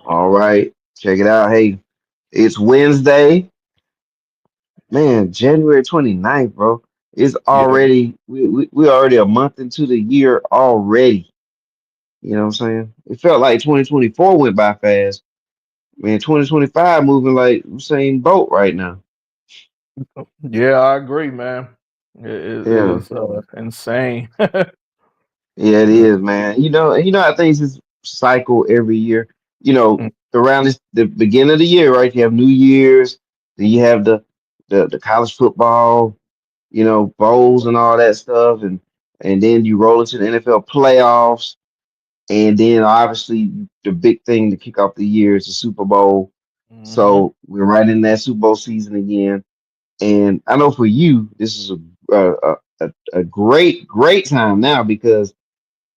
All right, check it out. Hey, it's Wednesday, man, January 29th, bro. It's Yeah, already we already a month into the year already. You know what I'm saying? It felt like 2024 went by fast. Man, 2025 moving like same boat right now. yeah, I agree, man. It Yeah. is insane. Yeah, it Yeah. is, man. You know how things just cycle every year. Mm. Around the beginning of the year, right? You have New Year's, then you have the college football, bowls and all that stuff, and then you roll into the NFL playoffs, and then obviously the big thing to kick off the year is the Super Bowl. Mhm. So we're right in that Super Bowl season again, and I know for you, this is a great time now because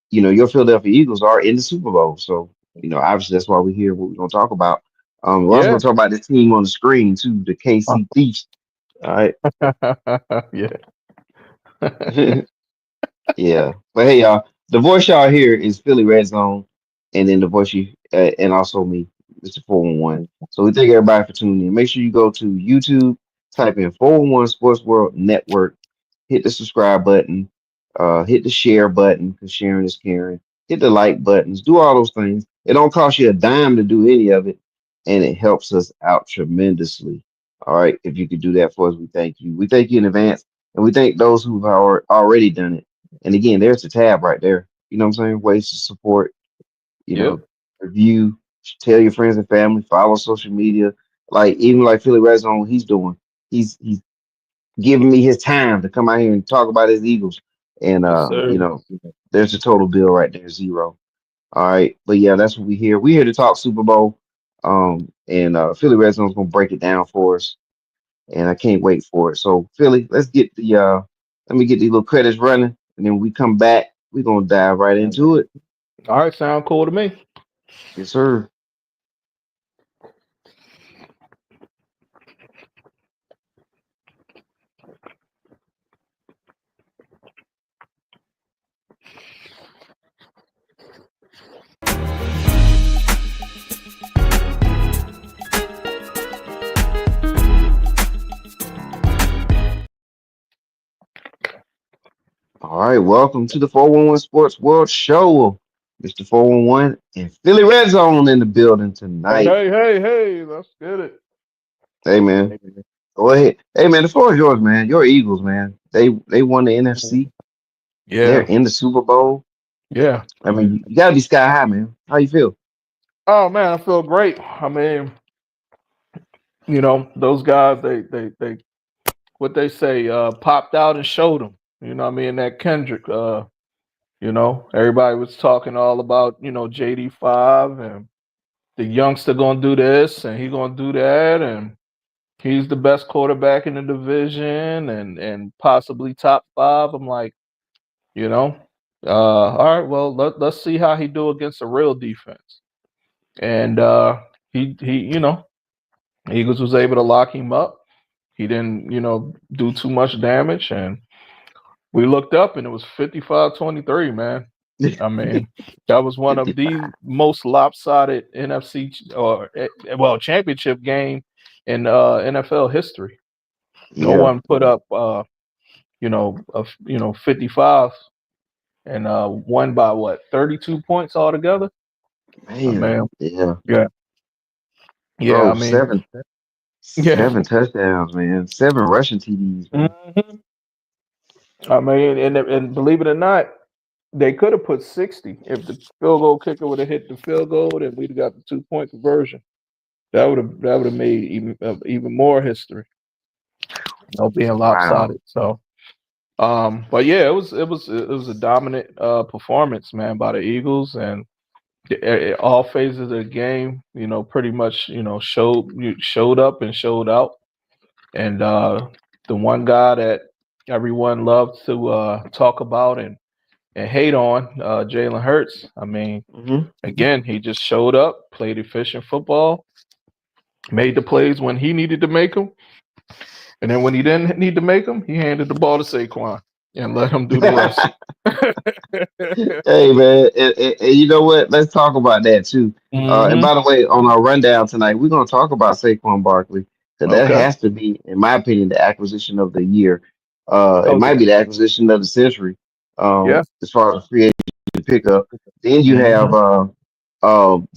your Philadelphia Eagles are in the Super Bowl. So, obviously that's why we're here, what we're going to talk about. We're also Yeah. going to talk about this team on the screen, too, the KC Thieves. All right. Yeah. Yeah. But hey, y'all, the voice y'all hear is Philly Red Zone, and then the voice and also me, Mr. 411. So we thank everybody for tuning in. Make sure you go to YouTube, type in 411 Sports World Network, hit the subscribe button, hit the share button because sharing is caring. Hit the like buttons, do all those things. It don't cost you a dime to do any of it, and it helps us out tremendously. All right, if you could do that for us, we thank you. We thank you in advance, and we thank those who've already done it. And again, there's the tab right there. You know what I'm saying? Ways to support, you Yep. know, review, tell your friends and family, follow social media. Like even like Philly Red Zone, what he's doing. He's giving me his time to come out here and talk about his Eagles. And Yes, sir. there's the total bill right there, zero. All right. But yeah, that's what we here. We here to talk Super Bowl. And Philly Red Zone's gonna break it down for us. And I can't wait for it. So Philly, let me get these little credits running, and then we come back, we're gonna dive right into it. All right, sound cool to me. Yes, sir. All right, welcome to the 411 Sports World Show. Mr. 411 and Philly Red Zone in the building Hey, tonight. hey, hey, hey, let's get it. Hey man, go ahead. Hey man, the floor is yours, man. Your Eagles, man. They won the NFC. They're Yeah, in the Super Bowl. yeah. I mean, you gotta be sky high, man. How you feel? Oh man, I feel great. I mean, those guys, they, what they say, popped out and showed them. You know what I mean? That Kendrick, everybody was talking all about, JD5 and the youngster gonna do this and he gonna do that and he's the best quarterback in the division and possibly top five. I'm like, you know, all right, well let's see how he do against a real defense. And he Eagles was able to lock him up. He didn't, do too much damage and we looked up and it was 55-23, man. I mean, that was one of the 55. most lopsided championship game in NFL history. No Yeah, one put up 55 and won by what, 32 points altogether. I man. mean, Yeah, yeah, yeah. I bro. mean, Seven, yeah. seven touchdowns, man. Seven rushing TDs, man. Mhm. I mean, and believe it or not, they could have put 60 if the field goal kicker would have hit the field goal, and we'd have got the 2 point conversion. That would have made even more history, being Wow. lopsided. So, but yeah, it was a dominant performance, man, by the Eagles, and all phases of the game, pretty much, showed up and showed out. And the one guy that everyone loved to talk about and hate on, Jalen Hurts. I mean, Hmm. again, he just showed up, played efficient football, made the plays when he needed to make them, and then when he didn't need to make them, he handed the ball to Saquon. and let him do the rest. Hey man, and you know what? Let's talk about that too. And Hmm. by the way, on our rundown tonight, we're gonna talk about Saquon Barkley because that Okay. has to be, in my opinion, the acquisition of the year. It Oh might yeah. be the acquisition of the century. Yeah. As far as free agent pickup. Then you have Hmm.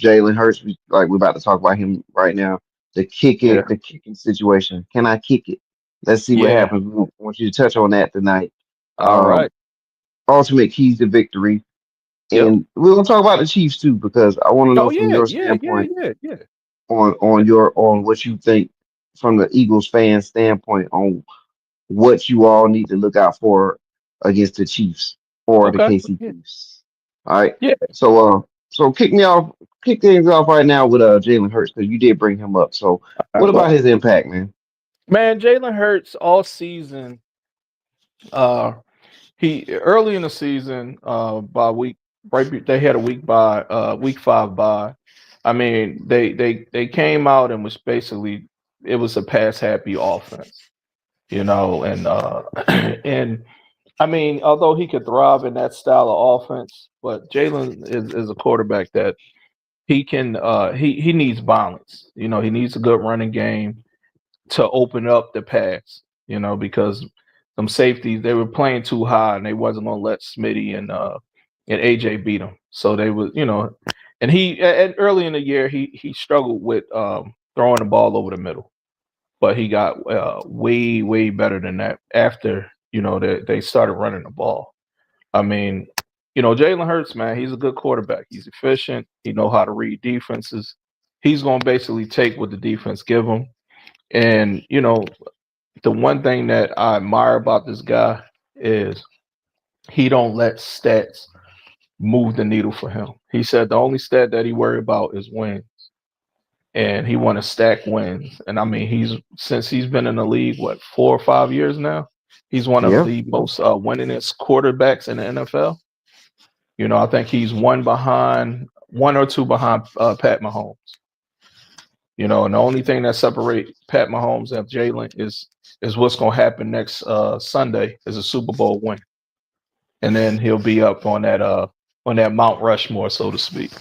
Jalen Hurts. Like we're about to talk about him right now. Yeah. The kicking situation. Can I kick it? Let's see what Yeah. happens. I want you to touch on that tonight. All Um, right. ultimate keys to victory. Yep. And we're gonna talk about the Chiefs too, because I want to know Oh from yeah. your Yeah. Yeah. standpoint Yeah. Yeah. on what you think from the Eagles fan standpoint on what you all need to look out for against the Chiefs or the Okay. KC Yeah. Chiefs. All right. Yeah. So kick things off right now with Jalen Hurts because you did bring him up. So All what right. about Well, his impact, man? man, Jalen Hurts all season. Uh, he early in the season, by week they had a week 5 bye. I mean, they came out and was basically it was a pass happy offense, and and I mean, although he could thrive in that style of offense, but Jalen is a quarterback that he can he needs balance. He needs a good running game to open up the pass, because some safeties they were playing too high and they wasn't gonna let Smitty and AJ beat them. So they was, and early in the year he struggled with throwing the ball over the middle, but he got way better than that after they started running the ball. I mean, Jalen Hurts, man, he's a good quarterback. He's efficient. He know how to read defenses. He's gonna basically take what the defense give him. And the one thing that I admire about this guy is he don't let stats move the needle for him. He said the only stat that he worry about is wins, and he want to stack wins. And I mean, since he's been in the league, what 4 or 5 years now, he's one of Yeah. the most winningest quarterbacks in the NFL. I think he's one or two behind Pat Mahomes. And the only thing that separates Pat Mahomes and Jalen is what's going to happen next Sunday is a Super Bowl win, and then he'll be up on that Mount Rushmore, so to speak.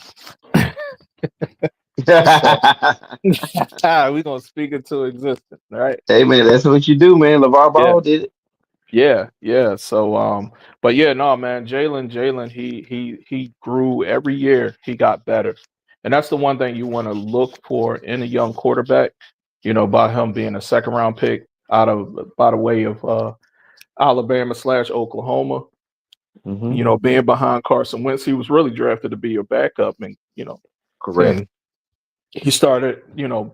So we're gonna speak into existence, right? Hey man, that's what you do, man. LeVar Yeah, Ball did it. yeah, yeah. So but yeah, no, man, Jalen, he grew every year. He got better, and that's the one thing you want to look for in a young quarterback. By him being a second round pick out of by the way of Alabama/Oklahoma. Hmm. Being behind Carson Wentz, he was really drafted to be a backup, and Correct. then he started,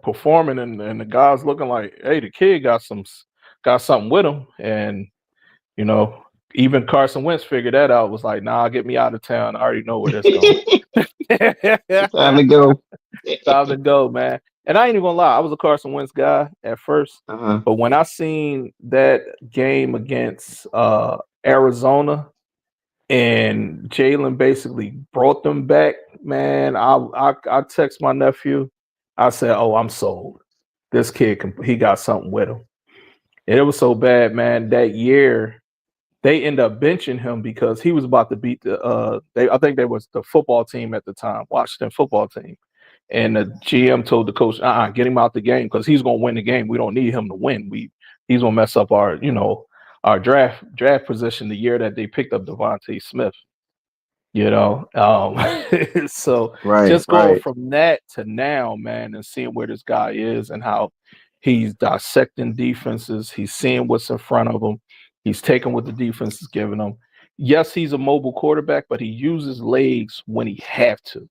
performing, and the guys looking like, hey, the kid got something with him, and you know, even Carson Wentz figured that out. Was like, nah, get me out of town. I already know where this going. Time to go. Time to go, man. And I ain't even gonna lie, I was a Carson Wentz guy at first, Uh-huh. but when I seen that game against Arizona and Jalen basically brought them back, man, I text my nephew. I said, "Oh, I'm sold. This kid he got something with him." And it was so bad, man. That year they end up benching him because he was about to beat I think they was the football team at the time, Washington football team. And the GM told the coach, get him out the game because he's gonna win the game. We don't need him to win. He's gonna mess up our draft position the year that they picked up Devontae Smith. So Right, just going right. from that to now, man, and seeing where this guy is and how he's dissecting defenses, he's seeing what's in front of him, he's taking what the defense is giving him. Yes, he's a mobile quarterback, but he uses legs when he have to.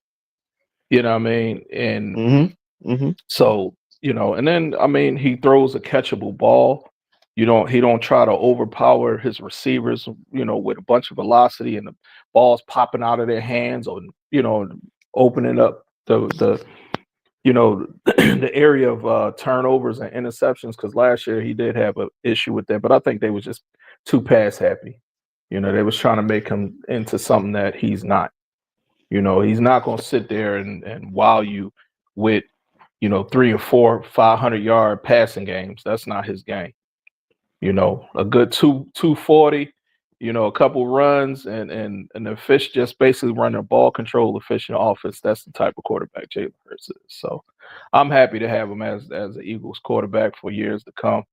You know what I mean? And Mm-hmm. Mm-hmm. so, and then I mean he throws a catchable ball. He don't try to overpower his receivers, with a bunch of velocity and the balls popping out of their hands or opening up the the area of turnovers and interceptions because last year he did have an issue with that, but I think they was just too pass happy. They was trying to make him into something that he's not. He's not going to sit there and wow you with 3 or 4 500-yard passing games. That's not his game. A good 240. a couple runs, and the fish just basically running a ball control efficient offense. That's the type of quarterback Jalen Hurts is. So I'm happy to have him as the Eagles quarterback for years to come.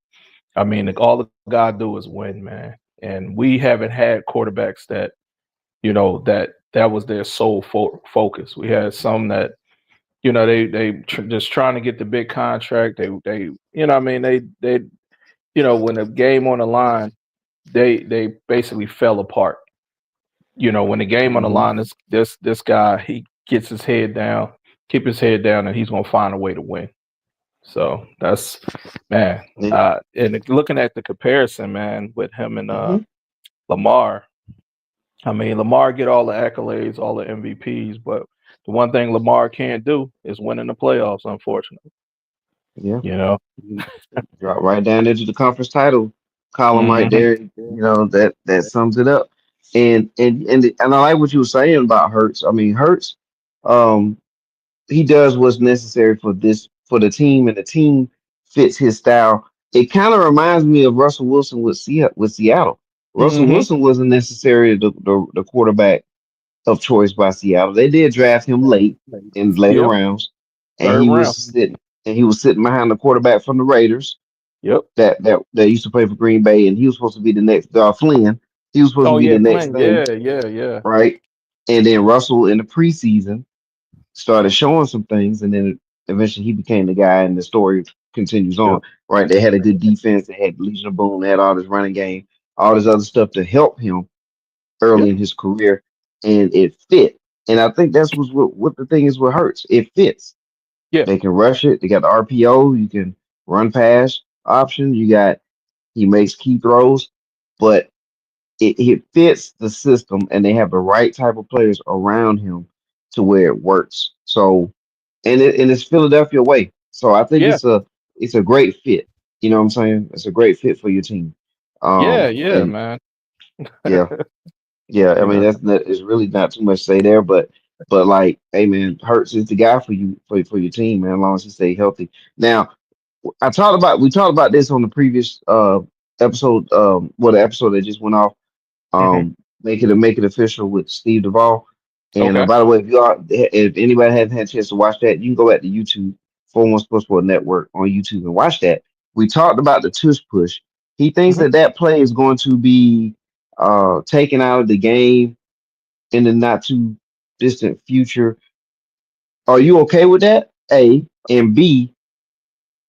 I mean, all the guy do is win, man. And we haven't had quarterbacks that was their sole focus. We had some that just trying to get the big contract. They I mean they when the game on the line, they basically fell apart. When the game on the Hmm. line, this guy, he gets his head down, keep his head down, and he's gonna find a way to win. So that's man. Yeah. And looking at the comparison, man, with him and Hmm. Lamar. I mean, Lamar get all the accolades, all the MVPs, but the one thing Lamar can't do is win in the playoffs. Unfortunately, Yeah. you know. You drop right down into the conference title column right Hmm. there. That sums it up. And I like what you were saying about Hurts. I mean, Hurts, um, he does what's necessary for the team, and the team fits his style. It kind of reminds me of Russell Wilson with Seattle. Russell Hmm. Wilson wasn't necessarily the quarterback of choice by Seattle. They did draft him late in later Yep. rounds, and Third round. he was sitting behind the quarterback from the Raiders Yep. that used to play for Green Bay, and he was supposed to be the next Flynn. He was supposed to Oh be yeah, the next Flynn. thing, Yeah, yeah, yeah. right? And then Russell in the preseason started showing some things, and then eventually he became the guy, and the story continues on. Yep. Right? They had a good defense, they had Legion of Boom, they had all this running game, all this other stuff to help him early Yep. in his career, and it fit. And I think that's what the thing is with Hurts. It fits. Yeah. They can rush it. They got the RPO. You can run pass option. He makes key throws, but it fits the system, and they have the right type of players around him to where it works. So, and it's Philadelphia way. So I think Yeah. it's a great fit. You know what I'm saying? It's a great fit for your team. Yeah. Yeah, And man. yeah, yeah. I You mean know. it's really not too much to say there, but like, hey man, Hurts is the guy for you for your team, man. As long as he stay healthy. Now, we talked about this on the previous episode, the episode that just went off, Hmm. make it official with Steve Duvall. And Okay. by the way, if anybody hasn't had a chance to watch that, you can go back to YouTube, 41 Sportsworld Network on YouTube, and watch that. We talked about the tush push. He thinks Hmm. that play is going to be taken out of the game in the not too distant future. Are you okay with that? A, and B,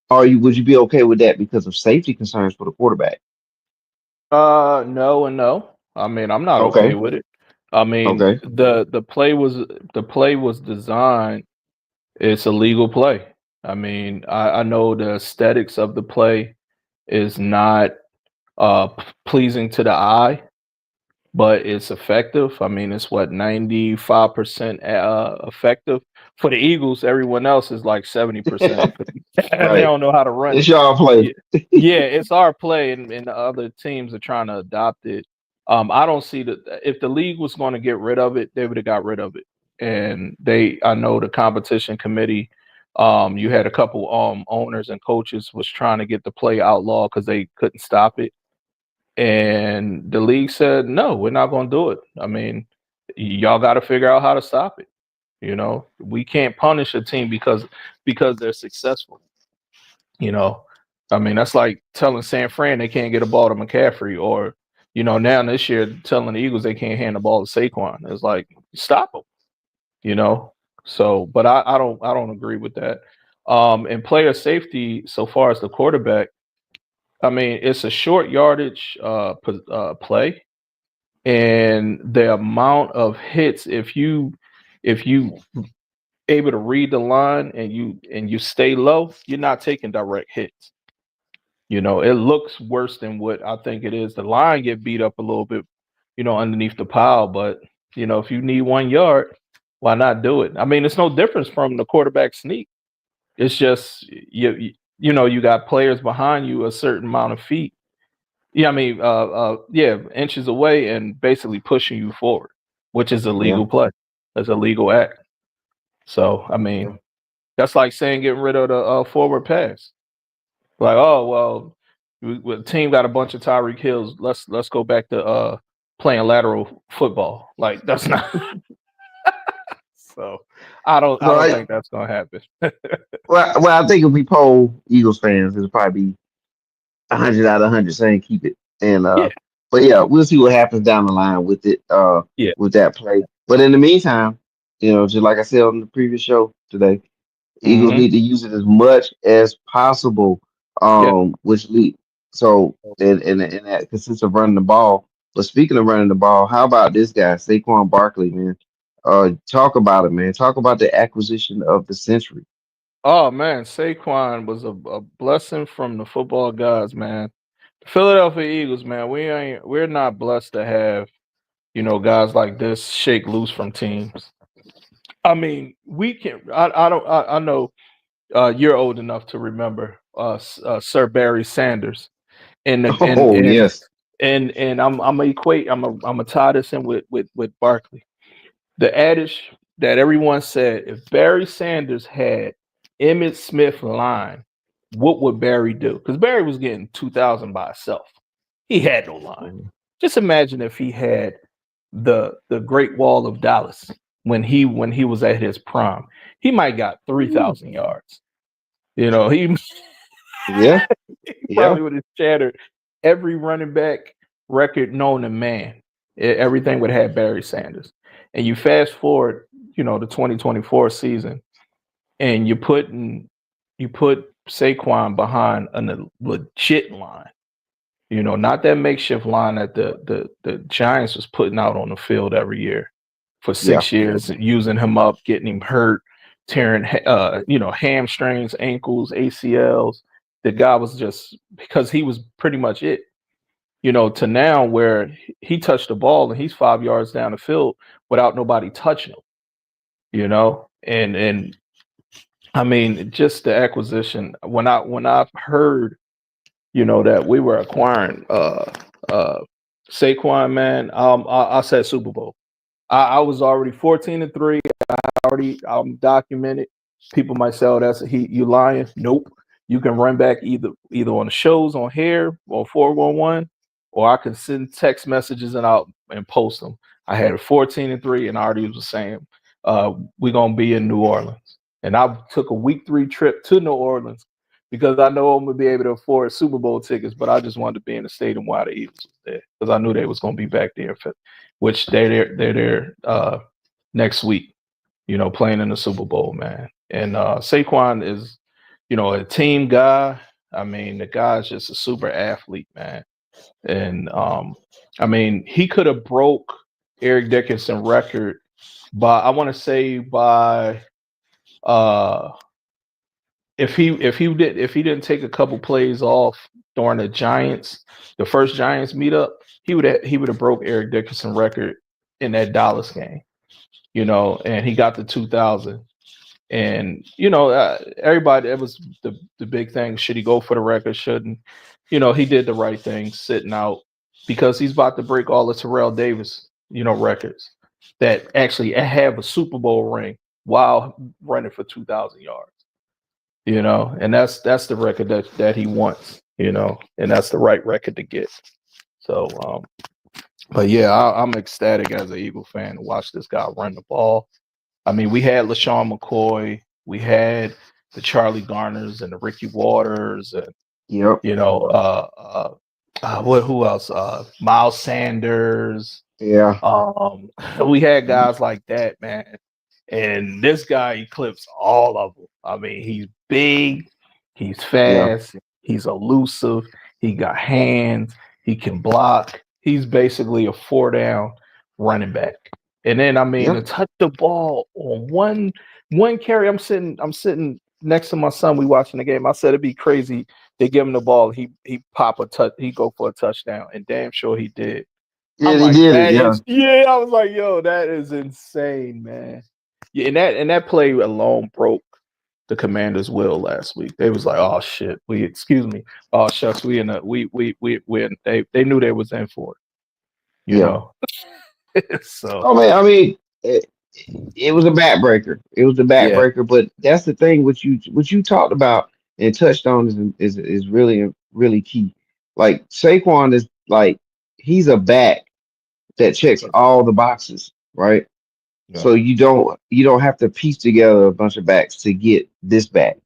would you be okay with that because of safety concerns for the quarterback? No and no. I mean, I'm not okay Okay, with it. I mean, okay, the play was designed. It's a legal play. I mean, I know the aesthetics of the play is not pleasing to the eye, but it's effective. I mean, it's what 95% effective for the Eagles. Everyone else is like 70%. They right. don't know how to run It's it. y'all play. Yeah, yeah, it's our play, and the other teams are trying to adopt it. I don't see that if the league was going to get rid of it, they would have got rid of it. And I know the competition committee. You had a couple owners and coaches was trying to get the play outlawed because they couldn't stop it, and the league said, no, we're not going to do it. I mean, y'all got to figure out how to stop it. We can't punish a team because they're successful. You know, I mean, that's like telling San Fran they can't get a ball to McCaffrey, or now this year telling the Eagles they can't hand the ball to Saquon. It's like stop them. You know, so but I don't agree with that. And player safety, so far as the quarterback, I mean, it's a short yardage play, and the amount of hits, if you able to read the line and you stay low, you're not taking direct hits. It looks worse than what I think it is. The line get beat up a little bit, underneath the pile, but if you need 1 yard, why not do it? I mean, it's no difference from the quarterback sneak. It's just you got players behind you a certain amount of feet. Yeah, I mean, yeah, inches away and basically pushing you forward, which is a Yeah, legal play. That's a legal act. So, I yeah, mean, that's like saying getting rid of the forward pass. Like, oh well, the team got a bunch of Tyreek Hills. Let's go back to playing lateral football. Like that's not. So I So don't I think that's gonna happen. well, I think if we poll Eagles fans, it'll probably be 100 out of 100 saying keep it. And Yeah, but yeah, we'll see what happens down the line with it, yeah, with that play. But in the meantime, just like I said on the previous show today, Eagles hmm need to use it as much as possible. yeah. Which lead so and that consists of running the ball. But speaking of running the ball, how about this guy, Saquon Barkley, man? Talk about it, man. Talk about the acquisition of the century. Oh man, Saquon was a blessing from the football gods, man. The Philadelphia Eagles, man. We're not blessed to have guys like this shake loose from teams. I mean, we can. I don't. I know you're old enough to remember Sir Barry Sanders, and the, Oh yes. and I'm gonna equate. I'm gonna tie this in with Barkley. The adage that everyone said: if Barry Sanders had Emmitt Smith line, what would Barry do? Because Barry was getting 2,000 by himself. He had no line. Just imagine if he had the Great Wall of Dallas when he was at his prime. He might got 3,000 yards. He Yeah, yeah, probably would have shattered every running back record known to man. Everything would have had Barry Sanders. And you fast forward, the 2024 season, and you put Saquon behind a legit line. Not that makeshift line that the Giants was putting out on the field every year for yeah, 6 years, using him up, getting him hurt, tearing hamstrings, ankles, ACLs. The guy was just because he was pretty much it. To now where he touched the ball and he's 5 yards down the field without nobody touching him. And I mean, just the acquisition. When I've heard that we were acquiring uh Saquon, man, I said Super Bowl. I was already 14-3. I'm documented. People might say, "Oh, that's you lying." Nope. You can run back either on the shows on here or 411, or I can send text messages and out and post them. I had a 14-3, and I already was saying, we're gonna be in New Orleans, and I took a week 3 trip to New Orleans because I know I'm gonna be able to afford Super Bowl tickets, but I just wanted to be in the stadium while the Eagles was there because I knew they was gonna be back there, which they're there next week, playing in the Super Bowl, man. And Saquon is, a team guy. I mean, the guy's just a super athlete, man. And I mean, he could have broke Eric Dickerson record by I want to say by uh if he didn't take a couple plays off during the first Giants meetup, he would have broke Eric Dickerson record in that Dallas game. And he got the 2,000. And everybody, it was the big thing. Should he go for the record? Shouldn't? He did the right thing, sitting out because he's about to break all the Terrell Davis, records that actually have a Super Bowl ring while running for 2,000 yards. And that's the record that he wants. And that's the right record to get. So, but yeah, I'm ecstatic as an Eagle fan to watch this guy run the ball. I mean, we had LaShawn McCoy, we had the Charlie Garners and the Ricky Waters, and yep, you know, what who else? Miles Sanders. yeah, We had guys like that, man. And this guy eclipsed all of them. I mean, he's big, he's yeah, fast, he's elusive, he got hands, he can block. He's basically a 4 down running back. And then I mean yeah. to touch the ball on one carry. I'm sitting next to my son. We watching the game. I said it'd be crazy. They give him the ball. He pop a touch. He go for a touchdown, and damn sure he did. Yeah, I'm he like, did it. that Yeah, is yeah. I was like, yo, that is insane, man. Yeah, and that play alone broke the Commanders' will last week. They was like, oh shit, excuse me, oh shucks, we in a we in, they knew they was in for it, you yeah. know. So Oh man, I mean, it was a backbreaker. It was a yeah, backbreaker. But that's the thing. What you talked about and touched on is really really key. Like Saquon is like he's a back that checks all the boxes, right? Yeah. So you don't have to piece together a bunch of backs to get this back.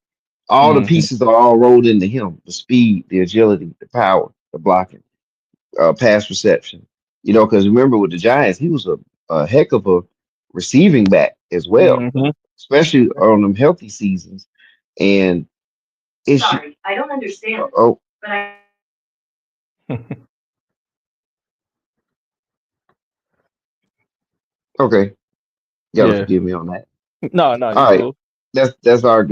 All the Hmm. pieces are all rolled into him: the speed, the agility, the power, the blocking, pass reception. Because remember with the Giants, he was a heck of a receiving back as well, Hmm. especially on them healthy seasons. And it's sorry, I don't understand. Oh, okay. You gotta Yeah. forgive me on that. No, no, All you right. cool. That's our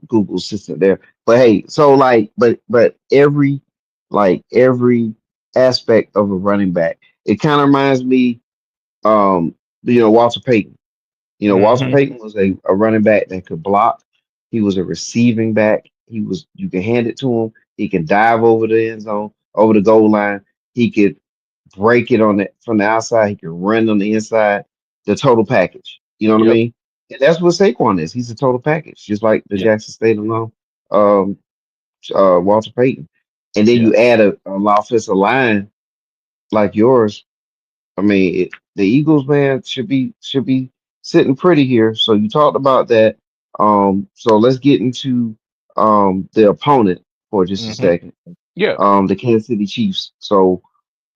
Google assistant there. But hey, so like, but every aspect of a running back, it kind of reminds me, um, Walter Payton. Walter Hmm. Payton was a running back that could block. He was a receiving back. You can hand it to him. He can dive over the end zone, over the goal line. He could break it on the from the outside. He can run on the inside. The total package. You know what I Yep. mean? And that's what Saquon is. He's a total package, just like the Yeah. Jackson State alum, um, Walter Payton. And then Yeah. you add an offensive line like yours. I mean, the Eagles, man, should be sitting pretty here. So you talked about that. So let's get into the opponent for just a Hmm. second. Yeah. The Kansas City Chiefs. So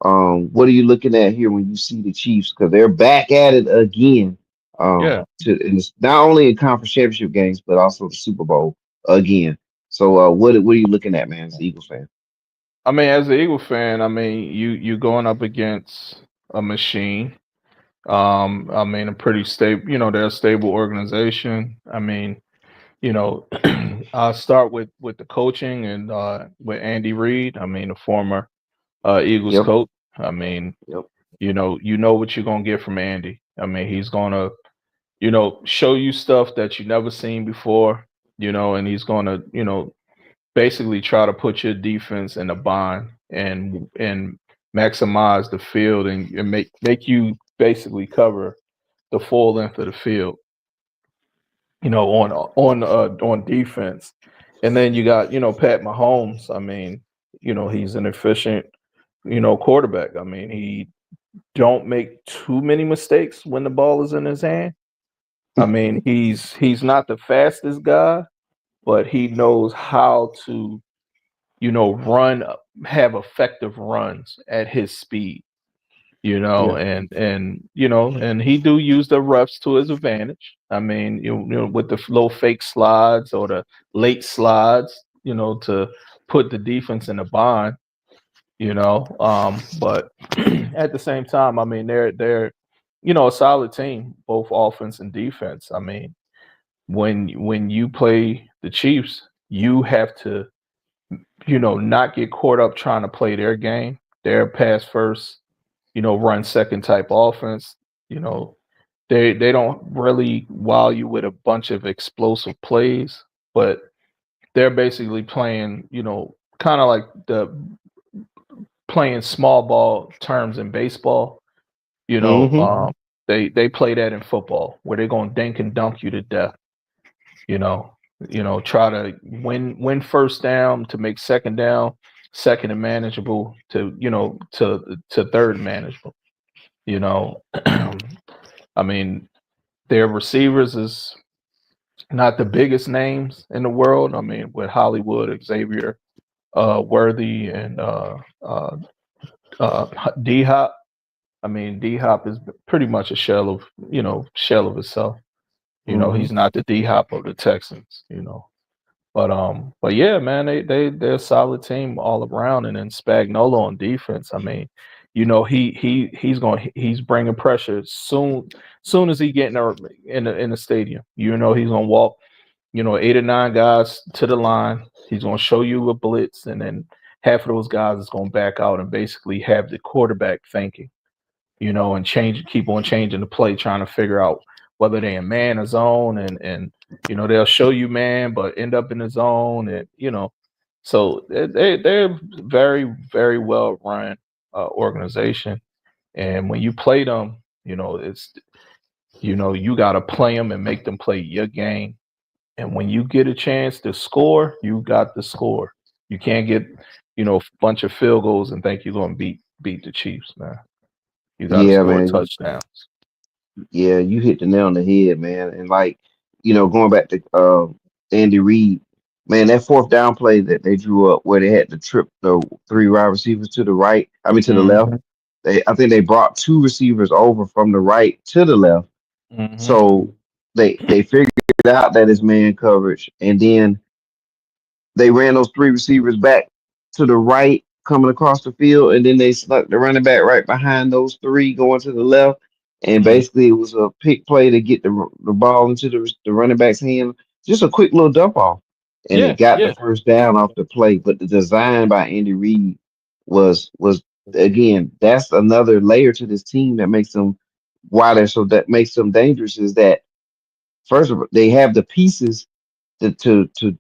what are you looking at here when you see the Chiefs? Because they're back at it again. Yeah. And it's not only in conference championship games, but also the Super Bowl again. So what are you looking at, man, as an Eagles fan? I mean, as an Eagle fan, I mean, you going up against a machine. I mean, a pretty stable. They're a stable organization. I mean, I'll start with the coaching and with Andy Reid. I mean, the former Eagles Yep. coach. I mean, Yep. you know what you're gonna get from Andy. I mean, he's gonna show you stuff that you never seen before. And he's gonna basically try to put your defense in a bind and maximize the field and make you basically cover the full length of the field. On defense, and then you got Pat Mahomes. I mean, he's an efficient quarterback. I mean, he don't make too many mistakes when the ball is in his hand. I mean, he's not the fastest guy, but he knows how to run, have effective runs at his speed. Yeah. And he do use the roughs to his advantage. I mean, with the low fake slides or the late slides, to put the defense in a bind. But at the same time, I mean, they're a solid team, both offense and defense. I mean, when you play the Chiefs, you have to not get caught up trying to play their game. Their pass first, run second type offense. You know, they don't really wow you with a bunch of explosive plays, but they're basically playing, kind of like the playing small ball terms in baseball. You know, Mm-hmm. they play that in football where they're going to dink and dunk you to death. You know, try to win first down to make second down, second and manageable to to third manageable. You know, I mean, their receivers is not the biggest names in the world. I mean, with Hollywood, Xavier, Worthy, and D Hop. I mean, D Hop is pretty much a shell of itself. Mm-hmm. He's not the D Hop of the Texans. But yeah, man, they're a solid team all around, and then Spagnuolo on defense. I mean, he's bringing pressure soon as he get in the stadium. He's gonna walk 8 or 9 guys to the line. He's gonna show you a blitz, and then half of those guys is gonna back out and basically have the quarterback thinking, and keep on changing the play, trying to figure out whether they in man or zone, and they'll show you man, but end up in the zone, and so they're very very well run organization, and when you play them, it's you got to play them and make them play your game, and when you get a chance to score, you got to score. You can't get a bunch of field goals and think you're going to beat the Chiefs, man. You got to Yeah, score man. touchdowns. Yeah, you hit the nail on the head, man. And like, going back to Andy Reid, man, that fourth down play that they drew up where they had to trip the three wide receivers to the right, I mean to the left. Hmm. I think they brought two receivers over from the right to the left. Hmm. So they figured out that it's man coverage, and then they ran those three receivers back to the right, coming across the field, and then they stuck the running back right behind those three going to the left. And Hmm. basically, it was a pick play to get the ball into the running back's hand. Just a quick little dump off, and it Yeah, got the yeah, first down off the play. But the design by Andy Reid was again, that's another layer to this team that makes them why they're so that makes them dangerous. Is that first of all, they have the pieces to to to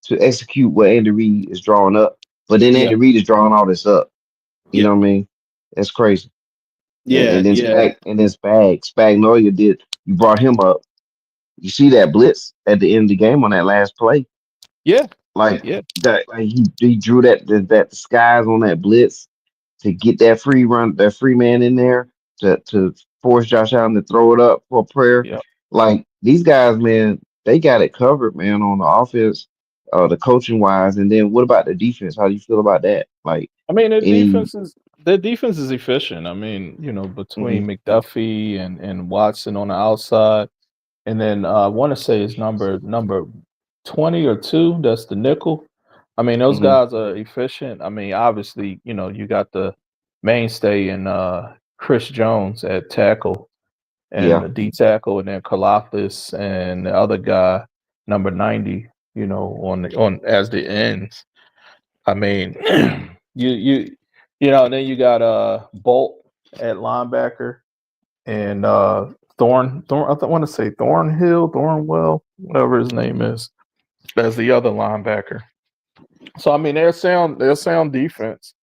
to execute what Andy Reid is drawing up. But then yeah, Andy Reid is drawing all this up. You yeah, know what I mean? That's crazy. yeah, yeah, And then Spagnolia did. You brought him up. You see that blitz at the end of the game on that last play, yeah, like yeah, that. Like he drew that disguise on that blitz to get that free run, that free man in there to force Josh Allen to throw it up for a prayer. yeah. Like these guys, man, they got it covered, man, on the offense, the coaching wise. And then what about the defense? How do you feel about that? Like I mean, any their defense is efficient. I mean, mhm, between McDuffie and Watson on the outside, and then I want to say it's number 20 or 2. That's the nickel. I mean, those mhm, guys are efficient. I mean, obviously, you got the mainstay in Chris Jones at tackle and yeah, the D tackle, and then Kalafdis and the other guy, number 90. On as the ends. I mean, and then you got Bolt at linebacker and Thorn. I want to say Thornwell, whatever his name is, as the other linebacker. So I mean, they're sound defense.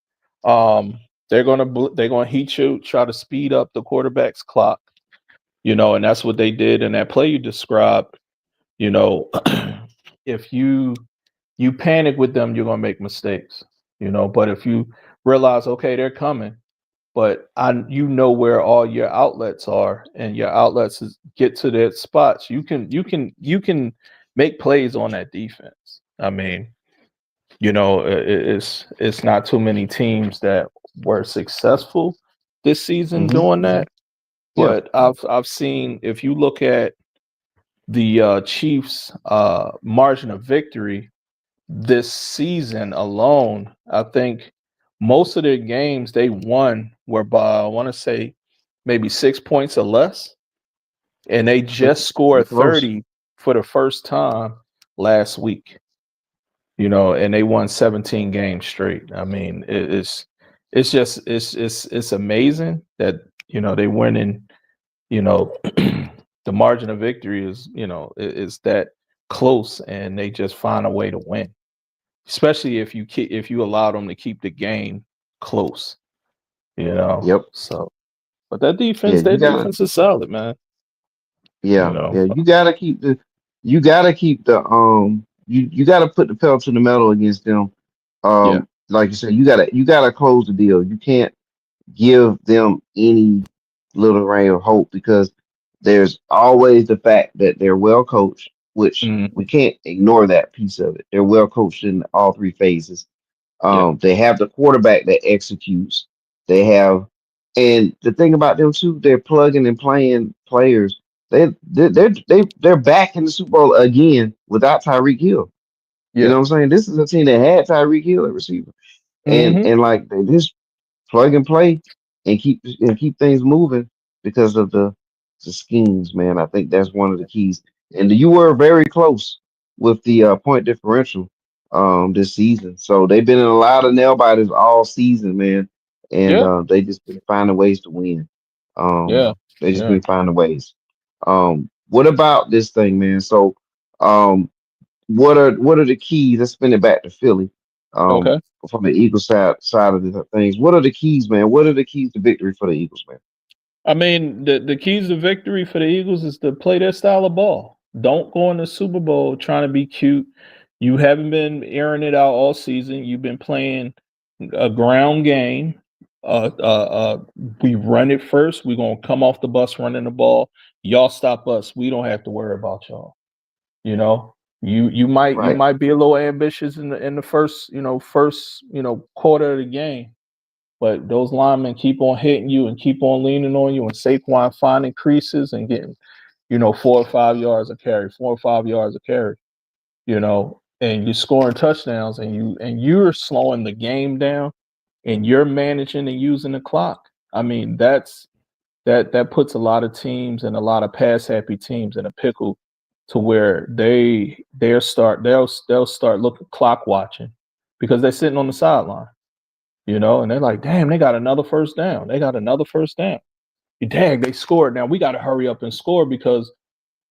Um, they're gonna heat you, try to speed up the quarterback's clock. And that's what they did in that play you described. You know, if you panic with them, you're gonna make mistakes. But if you realize, okay, they're coming, but you know where all your outlets are, and your outlets get to their spots. You can make plays on that defense. I mean, it's not too many teams that were successful this season mhm, doing that. yeah, But I've seen, if you look at the Chiefs' margin of victory this season alone, I think most of their games they won were by, I want to say, maybe 6 points or less, and they just pretty scored close. 30 for the first time last week. And they won 17 games straight. I mean, it's just it's amazing that they win in the margin of victory is that close, and they just find a way to win, especially if you allow them to keep the game close. Yep. So, but that Yeah, defense, you that gotta. defense is solid, man. you Yeah, know yeah, you gotta keep the you gotta put the pedal to the metal against them. yeah, Like you said, you gotta close the deal. You can't give them any little ray of hope because there's always the fact that they're well coached, which we mhm, can't ignore that piece of it. They're well coached in all three phases. yeah, They have the quarterback that executes. They have, and the thing about them too, they're plugging and playing players. They're back in the Super Bowl again without Tyreek Hill. You know yeah, what I'm saying? This is a team that had Tyreek Hill at receiver, and hmm, and like they just plug and play and keep things moving because of the schemes, man. I think that's one of the keys. And you were very close with the point differential this season. So they've been in a lot of nail biters all season, man. And yeah, they just been finding ways to win. yeah, They just yeah. been finding ways. What about this thing, man? So um what are the keys? Let's spin it back to Philly. Um, Okay. from the Eagles side of the things. What are the keys, man? What are the keys to victory for the Eagles, man? I mean, the keys to victory for the Eagles is to play their style of ball. Don't go in the Super Bowl trying to be cute. You haven't been airing it out all season. You've been playing a ground game. uh, uh, uh, we run it first. We're gonna come off the bus running the ball. Y'all stop us. We don't have to worry about y'all. You know, you Right. might be a little ambitious in the first quarter of the game, but those linemen keep on hitting you and keep on leaning on you, and Saquon finding creases and getting 4 or 5 yards of carry, 4 or 5 yards of carry. And you're scoring touchdowns, and you're slowing the game down, and you're managing and using the clock. I mean, that puts a lot of teams and a lot of pass happy teams in a pickle to where they'll start looking clock watching because they're sitting on the sideline, and they're like, damn, they got another first down. They got another first down. Dang, they scored. Now we got to hurry up and score because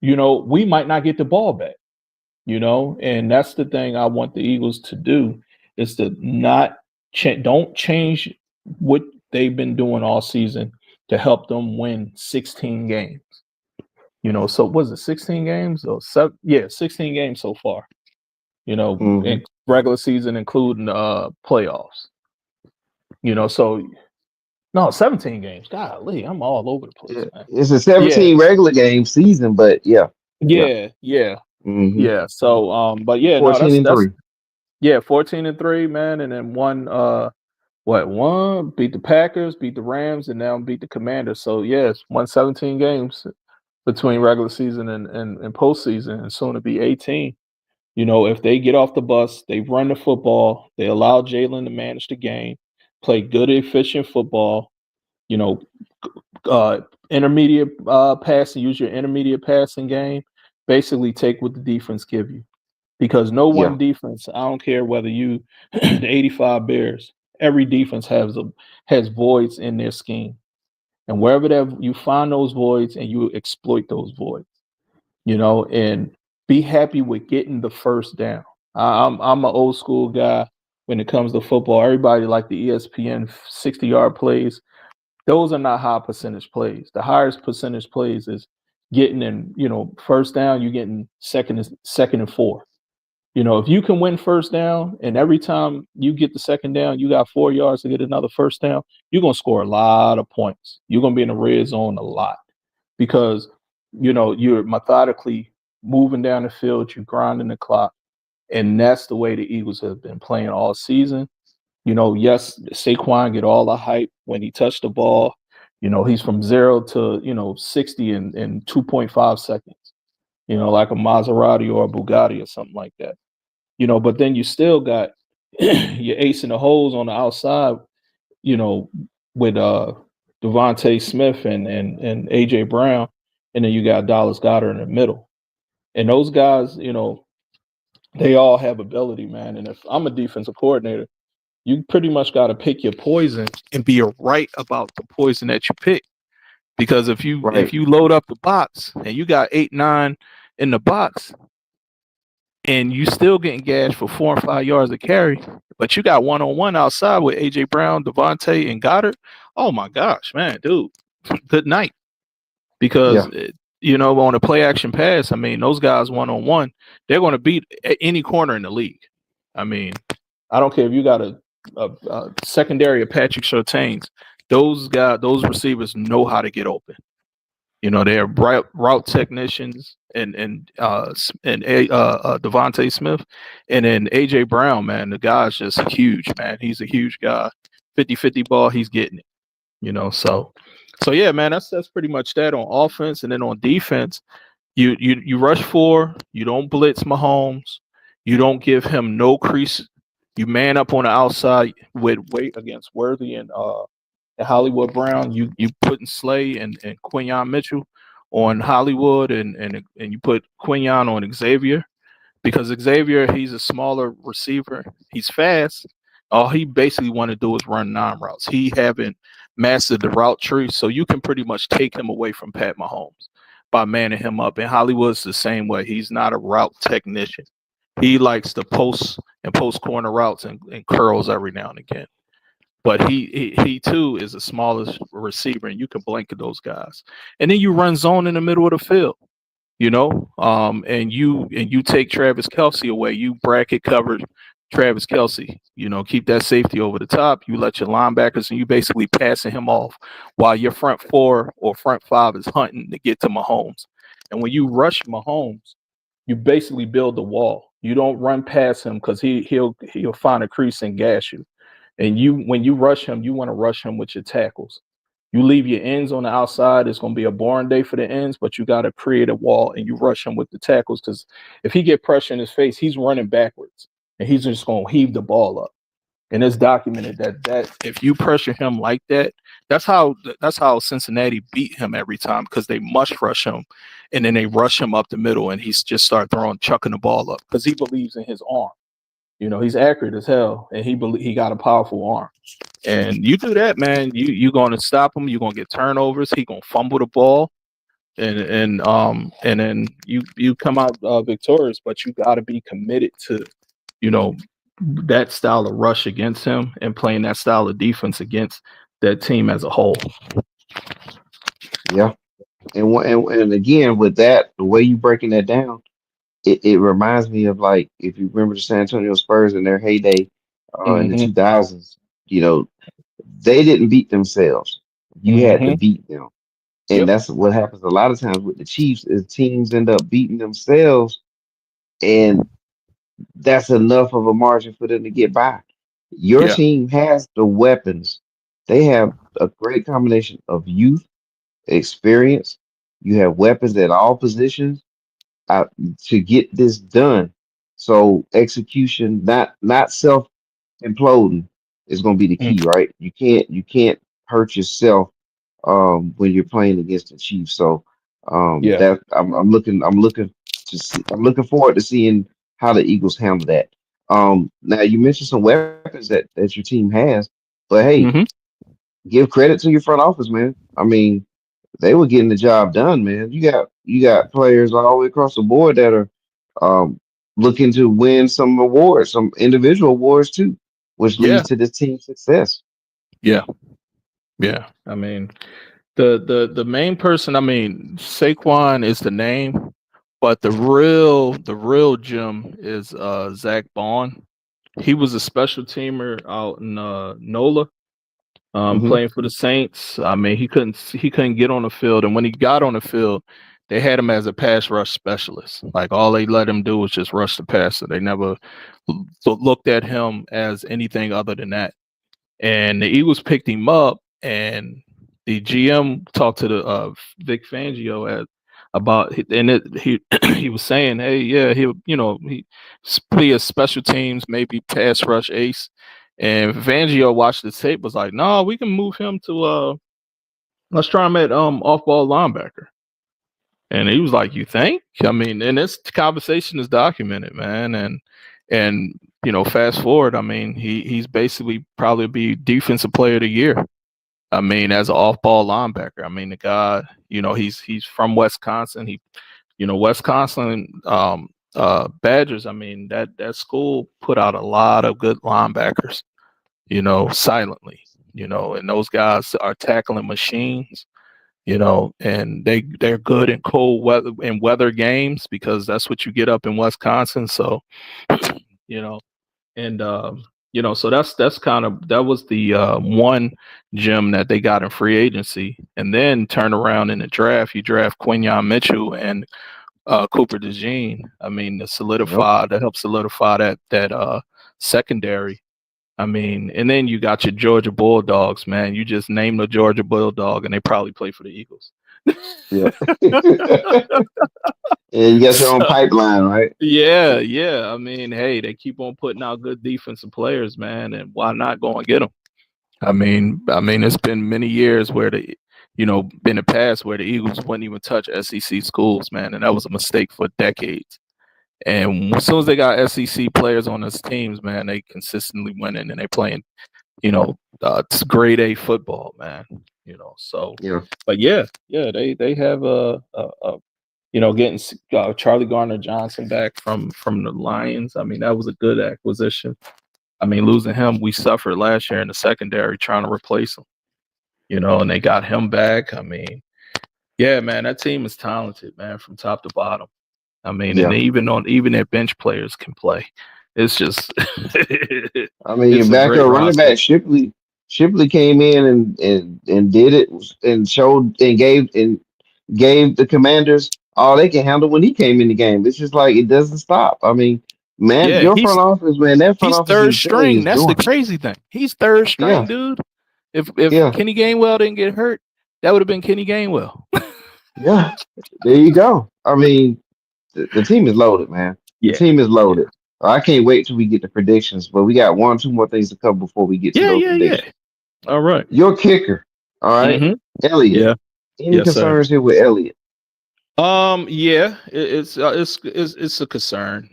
we might not get the ball back. And that's the thing I want the Eagles to do is to not don't change what they've been doing all season to help them win 16 games. So was it 16 games or seven? Yeah, 16 games so far. Hmm. In regular season, including playoffs. So no, 17 games. Golly, I'm all over the place, Yeah. man. It's a Yeah, 17 regular game season, but yeah, yeah. yeah, yeah, Hmm. yeah. So, but yeah, no, 14 and that's 3. yeah, 14-3, man, and then one beat the Packers, beat the Rams, and now beat the Commanders. So yes, won 17 games between regular season and postseason, and soon to be 18. If they get off the bus, they run the football, they allow Jalen to manage the game, play good, efficient football. You know, Intermediate passing, use your intermediate passing game. Basically, take what the defense give you because no Yeah. one defense. I don't care whether you the 85 Bears. Every defense has voids in their scheme, and wherever that you find those voids and you exploit those voids, and be happy with getting the first down. I'm an old school guy when it comes to football. Everybody like the ESPN 60-yard plays. Those are not high percentage plays. The highest percentage plays is getting in, first down, you're getting second and four. If you can win first down and every time you get the second down, you got 4 yards to get another first down, you're gonna score a lot of points. You're gonna be in the red zone a lot because you're methodically moving down the field, you're grinding the clock, and that's the way the Eagles have been playing all season. Yes, Saquon get all the hype when he touched the ball. He's from 0 to 60 in 2.5 seconds. Like a Maserati or a Bugatti or something like that. But then you still got your ace in the holes on the outside. You know, with Devontae Smith and AJ Brown, and then you got Dallas Goddard in the middle. And those guys, they all have ability, man. And if I'm a defensive coordinator, you pretty much got to pick your poison and be right about the poison that you pick. Because if Right. you load up the box and you got 8-9 in the box and you still getting gashed for 4 and 5 yards of carry, but you got one-on-one outside with AJ Brown, Devontae, and Goddard. Oh my gosh, man, dude, good night. Because Yeah. on a play action pass, I mean, those guys one-on-one, they're going to beat any corner in the league. I mean, I don't care if you got a secondary of Patrick Surtains. Those guys, those receivers know how to get open. They're route technicians and Devontae Smith, and then AJ Brown. Man, the guy's just huge. Man, he's a huge guy. 50-50 ball, he's getting it. So yeah, man, that's pretty much that on offense, and then on defense, you rush four, you don't blitz Mahomes, you don't give him no crease, you man up on the outside with weight against Worthy and Hollywood Brown. You putting Slay and Quinyon Mitchell on Hollywood, and you put Quinyon on Xavier because Xavier, he's a smaller receiver, he's fast. All he basically want to do is run 9 routes. He haven't mastered the route tree, so you can pretty much take him away from Pat Mahomes by manning him up. And Hollywood's the same way. He's not a route technician. He likes to post corner routes and curls every now and again. But he too is the smallest receiver, and you can blanket those guys. And then you run zone in the middle of the field, and you take Travis Kelce away. You bracket coverage Travis Kelsey. Keep that safety over the top. You let your linebackers, and you basically passing him off while your front four or front five is hunting to get to Mahomes. And when you rush Mahomes, you basically build the wall. You don't run past him because he'll find a crease and gas you. And when you rush him, you want to rush him with your tackles. You leave your ends on the outside, it's going to be a boring day for the ends, but you got to create a wall and you rush him with the tackles because if he get pressure in his face, he's running backwards and he's just going to heave the ball up. And it's documented that if you pressure him like that, that's how Cincinnati beat him every time because they must rush him, and then they rush him up the middle, and he's just start chucking the ball up because he believes in his arm. He's accurate as hell, and he got a powerful arm. And you do that, man, you're going to stop him. You're going to get turnovers. He going to fumble the ball, and then you come out victorious. But you got to be committed to, you know, that style of rush against him and playing that style of defense against that team as a whole. Yeah. And again, with that, the way you breaking that down, it reminds me of like if you remember the San Antonio Spurs in their heyday in the Mm-hmm. 2000s, you know, they didn't beat themselves. You had to Mm-hmm. beat them. And Yep. that's what happens a lot of times with the Chiefs is teams end up beating themselves, and that's enough of a margin for them to get by. Your Yeah. team has the weapons. They have a great combination of youth, experience. You have weapons at all positions out to get this done. So execution, not self imploding, is going to be the Mm. key, right? You can't hurt yourself when you're playing against the Chiefs. So Yeah. that I'm looking forward to seeing how the Eagles handle that. Now you mentioned some weapons that your team has, but hey, Mm-hmm. give credit to your front office, man. I mean, they were getting the job done, man. You got players all the way across the board that are um, looking to win some awards, some individual awards too, which leads Yeah. to this team's success. Yeah. Yeah. I mean, the main person. I mean, Saquon is the name, but the real gem is Zach Bond. He was a special teamer out in NOLA, Hmm. playing for the Saints. I mean, he couldn't get on the field, and when he got on the field, they had him as a pass rush specialist. Like all they let him do was just rush the passer. They never looked at him as anything other than that. And the Eagles picked him up, and the GM talked to the Vic Fangio and he he was saying, hey, yeah, he play as special teams, maybe pass rush ace. And Fangio watched the tape, was like, no, we can move him to let's try him at off ball linebacker. And he was like, you think? I mean, and this conversation is documented, man. And fast forward, I mean, he's basically probably be defensive player of the year. I mean, as an off-ball linebacker. I mean, the guy, he's from Wisconsin. Wisconsin Badgers. I mean, that school put out a lot of good linebackers. Silently. And those guys are tackling machines. And they're good in cold weather games because that's what you get up in Wisconsin. So, you know, and so that's kind of that was the one gem that they got in free agency, and then turn around in the draft. You draft Quinyon Mitchell and Cooper DeJean. I mean, Yep. to help solidify that secondary. I mean, and then you got your Georgia Bulldogs, man. You just name the Georgia Bulldog, and they probably play for the Eagles. Yep. And you got your own So, pipeline, right? yeah, yeah. I mean, hey, they keep on putting out good defensive players, man, and why not go and get them? I mean, it's been many years where been the past where the Eagles wouldn't even touch SEC schools, man, and that was a mistake for decades. And as soon as they got SEC players on those teams, man, they consistently winning and they playing, it's grade A football, man. So, Yeah. but yeah, yeah, they have getting Charlie Garner Johnson back from the Lions. I mean, that was a good acquisition. I mean, losing him, we suffered last year in the secondary trying to replace him. And they got him back. I mean, yeah, man, that team is talented, man, from top to bottom. I mean, and Yeah. even their bench players can play. It's just I mean, your it's a great backup running roster. back Shipley came in and did it and showed and gave the Commanders all they can handle when he came in the game. It's just like it doesn't stop. I mean, man, Yeah, your front office, man, that front he's office third in Philly string. is That's the doing it. crazy thing. He's third Yeah, string, dude. If yeah, Kenny Gainwell didn't get hurt, that would have been Kenny Gainwell. yeah. There you go. I mean, the team is loaded, man. The Yeah, team is yeah, loaded. I can't wait till we get the predictions, but we got one, two more things to cover before we get to yeah, those yeah, yeah. predictions. All right. Your kicker, all right, Mm-hmm. Elliott. Yeah. Any Yes, sir. concerns here with Elliott? Yeah, it's a concern.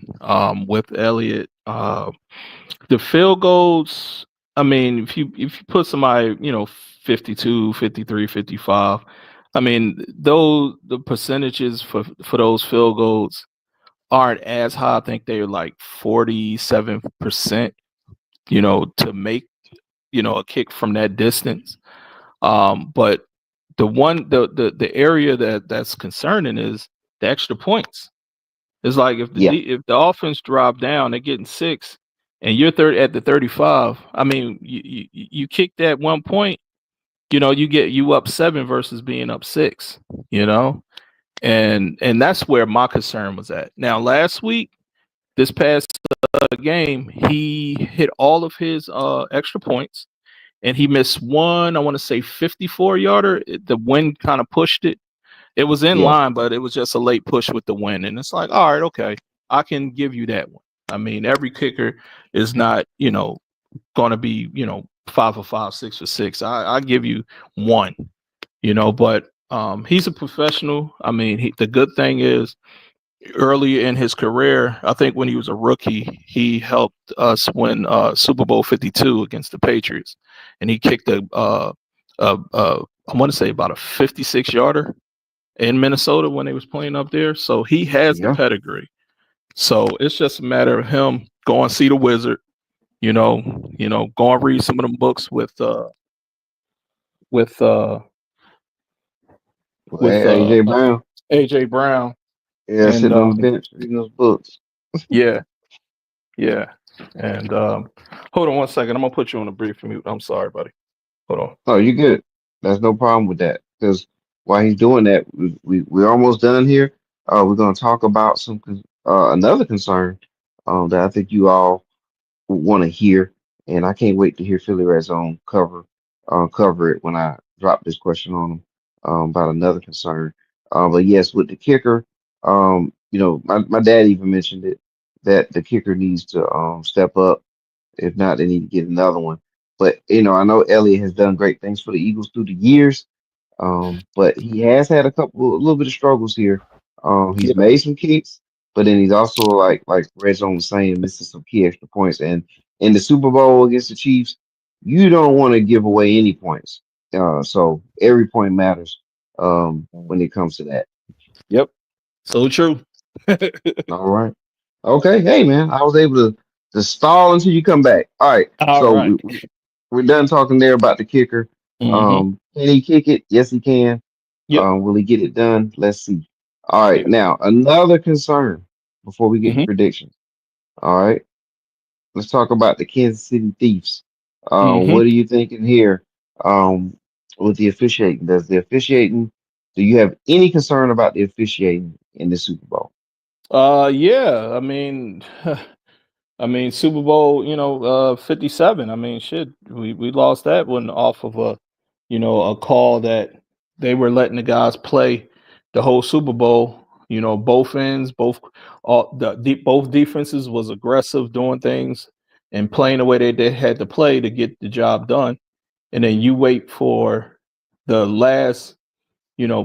With Elliott, the field goals. I mean, if you put somebody, 52, 53, 55. I mean, those the percentages for those field goals aren't as high. I think they're like 47%. To make a kick from that distance. But the area that's concerning is the extra points. It's like Yeah, if the offense drop down, they're getting six, and you're third at the 35. I mean, you kick that 1 point, you up seven versus being up six. You know, and that's where my concern was at. Now, last week, this past game, he hit all of his extra points, and he missed one. I want to say 54 yarder. The wind kind of pushed it. It was in yeah, line, but it was just a late push with the wind. And it's like, all right, okay, I can give you that one. I mean, every kicker is not, going to be, 5 for 5, 6 for 6. I give you one, but he's a professional. I mean, the good thing is early in his career, I think when he was a rookie, he helped us win Super Bowl 52 against the Patriots. And he kicked I want to say about a 56 yarder in Minnesota when they was playing up there. So he has the yeah. pedigree. So it's just a matter of him going see the wizard, go and read some of them books with uh Well, with AJ Brown, AJ Brown. yeah, And sitting on the bench reading those books. yeah, yeah. And hold on one second. I'm gonna put you on a brief mute. I'm sorry, buddy. Hold on. Oh, you good. There's no problem with that because while he's doing that, we're almost done here. We're going to talk about another concern that I think you all want to hear, and I can't wait to hear Philly Red Zone cover it when I drop this question on them about another concern. But yes, with the kicker, my dad even mentioned it that the kicker needs to step up. If not, they need to get another one. But I know Elliott has done great things for the Eagles through the years. But he has had a little bit of struggles here. He's Yeah. made some kicks, but then he's also like Red Zone was saying, missing some key extra points. And in the Super Bowl against the Chiefs, you don't want to give away any points. So every point matters when it comes to that. Yep. So true. All right. Okay. Hey, man, I was able to stall until you come back. All right. All So right. we're done talking there about the kicker. Mm-hmm. Can he kick it? Yes, he can. Yep. Will he get it done? Let's see. All right. Yep. Now, another concern before we get to Mm-hmm. predictions. All right. Let's talk about the Kansas City Thieves. Mm-hmm. What are you thinking here with the officiating? Do you have any concern about the officiating in the Super Bowl? Yeah. I mean, Super Bowl, 57. I mean, shit, we lost that one off of a call that they were letting the guys play the whole Super Bowl. Both ends, both defenses was aggressive, doing things and playing the way they had to play to get the job done. And then you wait for the last,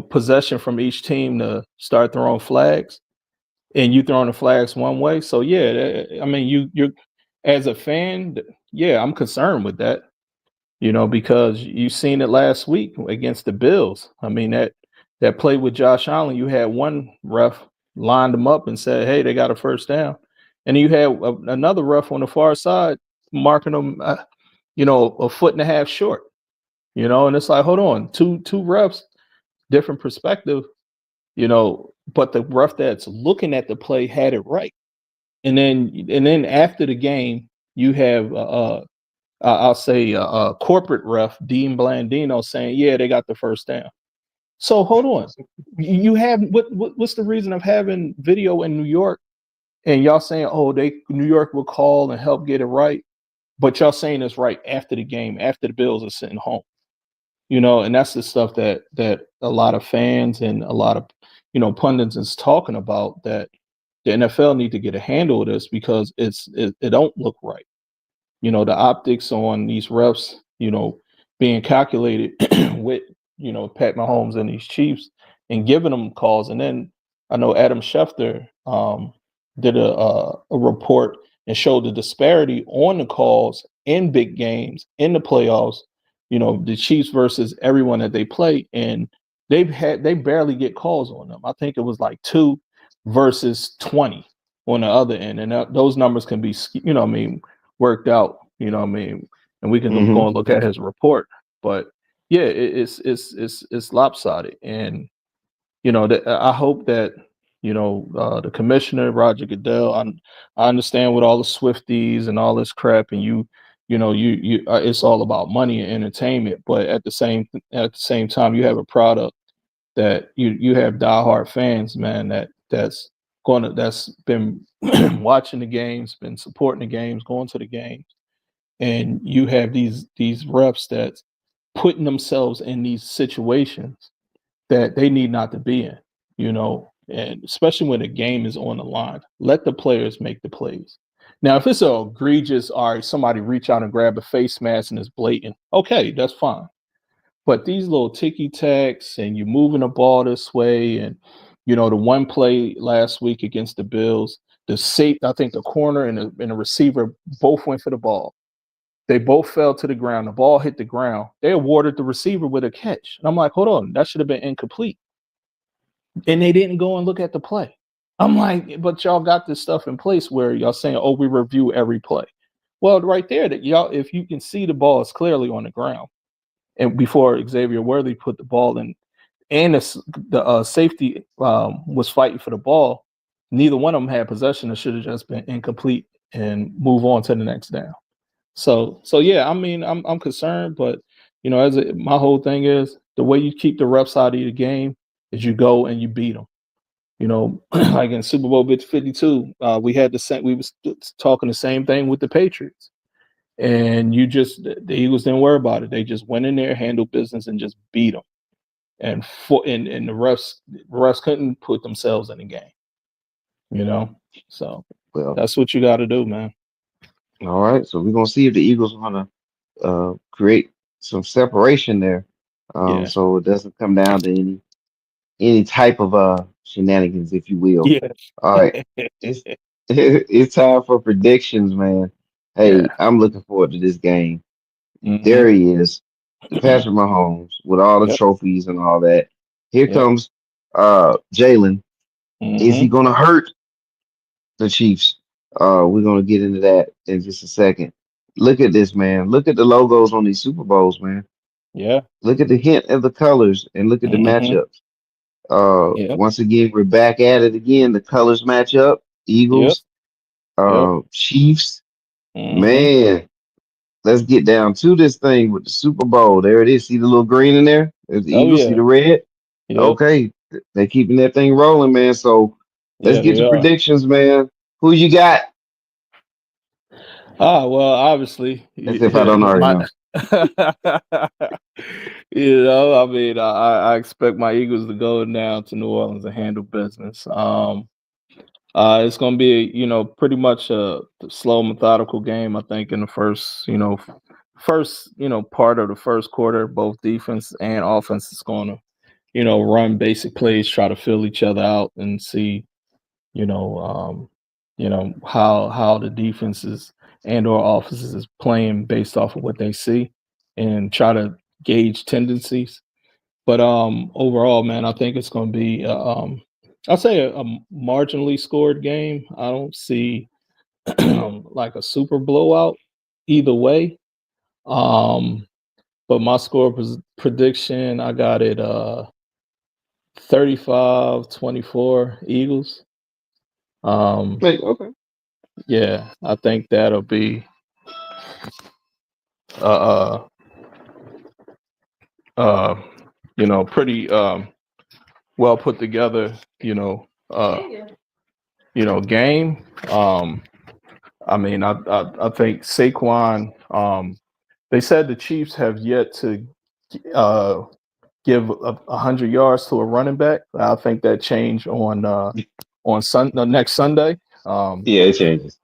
possession from each team to start throwing flags, and you throwing the flags one way. So yeah, I mean, you're as a fan, yeah, I'm concerned with that. Because you seen it last week against the Bills. I mean that play with Josh Allen, you had one ref lined them up and said, "Hey, they got a first down," and you had another ref on the far side marking them, a foot and a half short. And it's like, hold on, two refs, different perspective. But the ref that's looking at the play had it right. and then after the game, you have I'll say corporate ref Dean Blandino saying, "Yeah, they got the first down." So hold on, you have what's the reason of having video in New York and y'all saying, "Oh, they New York will call and help get it right," but y'all saying it's right after the game, after the Bills are sitting home. And that's the stuff that a lot of fans and a lot of pundits is talking about, that the NFL need to get a handle of this because it don't look right. The optics on these refs, being calculated with, Pat Mahomes and these Chiefs and giving them calls. And then I know Adam Schefter did a report and showed the disparity on the calls in big games in the playoffs. The Chiefs versus everyone that they play, and they barely get calls on them. I think it was like 2 versus 20 on the other end, and those numbers can be, worked out. And we can Hmm. go and look at his report. But yeah, it's lopsided, and I hope that the commissioner Roger Goodell. I understand with all the Swifties and all this crap, and it's all about money and entertainment. But at the same time, you have a product that you have diehard fans, man. That's been watching the games, been supporting the games, going to the games, and you have these refs that's putting themselves in these situations that they need not to be in, and especially when the game is on the line. Let the players make the plays. Now, if it's a egregious, all right, somebody reach out and grab a face mask and it's blatant, okay, that's fine. But these little ticky tacks and you moving the ball this way, and the one play last week against the Bills, I think the corner and the receiver both went for the ball. They both fell to the ground. The ball hit the ground. They awarded the receiver with a catch. And I'm like, hold on, that should have been incomplete. And they didn't go and look at the play. I'm like, but y'all got this stuff in place where y'all saying, oh, we review every play. Well, right there, that y'all, if you can see the ball is clearly on the ground, and before Xavier Worthy put the ball in, and the safety was fighting for the ball, neither one of them had possession. It should have just been incomplete and move on to the next down. So yeah, I mean, I'm concerned, but my whole thing is the way you keep the refs out of the game is you go and you beat them. Like in Super Bowl 52, we had the same. We was talking the same thing with the Patriots, and the Eagles didn't worry about it. They just went in there, handled business, and just beat them. And the refs couldn't put themselves in the game. So Well, that's what you got to do, man. all right. So we're gonna see if the Eagles want to create some separation there, Yeah, so it doesn't come down to any type of shenanigans, if you will. yeah, All right, it's it's time for predictions, man. Hey, yeah. I'm looking forward to this game. Hmm. There he is, the Patrick Mahomes with all the Yep, trophies and all that. Here yep. comes Jalen. Is he Hmm. gonna hurt the Chiefs? We're gonna get into that in just a second. Look at this, man. Look at the logos on these Super Bowls, man. Yeah. Look at the hint of the colors and look at the Hmm. matchups. Yep. Once again, we're back at it again. The colors match up. Yep. Eagles, Yep. Chiefs. Hmm. Man, let's get down to this thing with the Super Bowl. There it is. See the little green in there? There's the Oh Eagles. See yeah. the red? Yep. Okay, they're keeping that thing rolling, man. So let's Yeah, get they to are. predictions, man. Who you got? Well, obviously, As if I don't already my. know. I mean, I expect my Eagles to go now to New Orleans and handle business. It's going to be, pretty much a slow, methodical game. I think in the first part of the first quarter, both defense and offense is going to, run basic plays, try to fill each other out, and see, you know, how the defenses and or offenses is playing based off of what they see, and try to gauge tendencies. But overall, man, I think it's going to be I'll say a marginally scored game. I don't see like a super blowout either way. Um, but my prediction, I got it 35-24 Eagles. Um, Wait, okay. Yeah, I think that'll be uh uh uh pretty well put together, game. I mean, I think Saquon. They said the Chiefs have yet to uh, give 100 yards to a running back. I think that changed on next Sunday. Um, Yeah, it changes.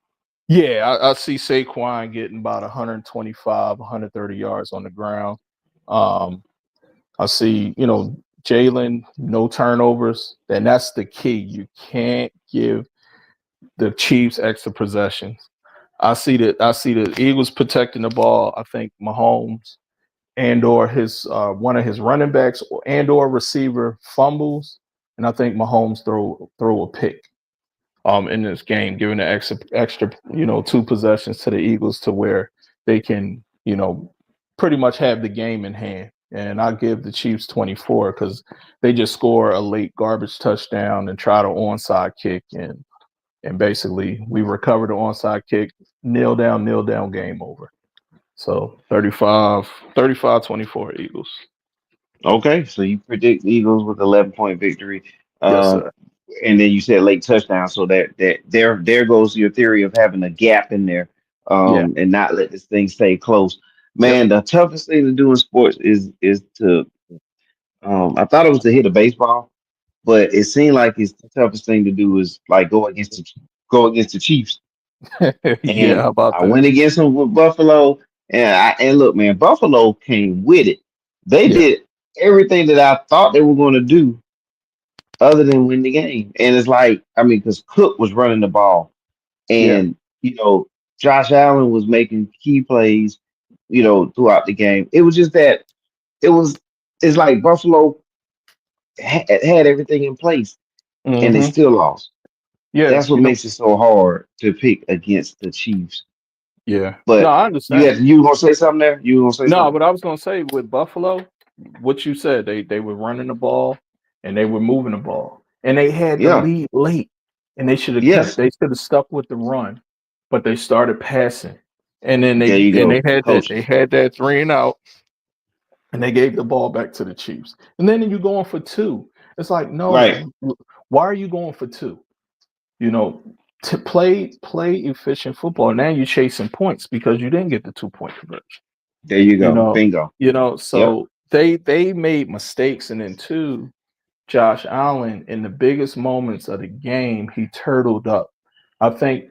yeah, I see Saquon getting about 125, 130 yards on the ground. Um, I see, Jalen, no turnovers, and that's the key. You can't give the Chiefs extra possessions. I see the Eagles protecting the ball. I think Mahomes and or his one of his running backs and or receiver fumbles, and I think Mahomes throw a pick in this game, giving the extra two possessions to the Eagles to where they can pretty much have the game in hand. And I give the Chiefs 24 because they just score a late garbage touchdown and try to onside kick, and basically we recover the onside kick, kneel down, game over. So 35-24 Eagles. Okay, so you predict the Eagles with 11-point victory. Yes, Um, sir. and then you said late touchdown, so that there goes your theory of having a gap in there, Yeah. and not let this thing stay close. Yep. Man, the toughest thing to do in sports is to I thought it was to hit a baseball, but it seemed like it's the toughest thing to do is like go against the Chiefs. Yeah, And how about I that? went against them with Buffalo, and look, man, Buffalo came with it. They Yeah. did everything that I thought they were going to do, other than win the game. And it's like, I mean, because Cook was running the ball, Yeah. and Josh Allen was making key plays, throughout the game. It was just that it was. It's like Buffalo had everything in place, and they Hmm. still lost. Yeah. That's what makes it so hard to pick against the Chiefs. Yeah. No, But I understand. you gonna say something there? You gonna say No, something? but I was gonna say with Buffalo, what you said, they were running the ball and they were moving the ball. And they had the Yeah. lead late. And Yes. they should have stuck with the run, but they started passing. And then There you they go. had that Coaching. 3 and out, and they gave the ball back to the Chiefs. And then you going for two. It's like, Right. no, why are you going for two? You know, to play efficient football. Now you're chasing points because you didn't get the 2 point conversion. There you You go. know, Bingo. Yep. so they made mistakes, and then two, Josh Allen in the biggest moments of the game, he turtled up. I think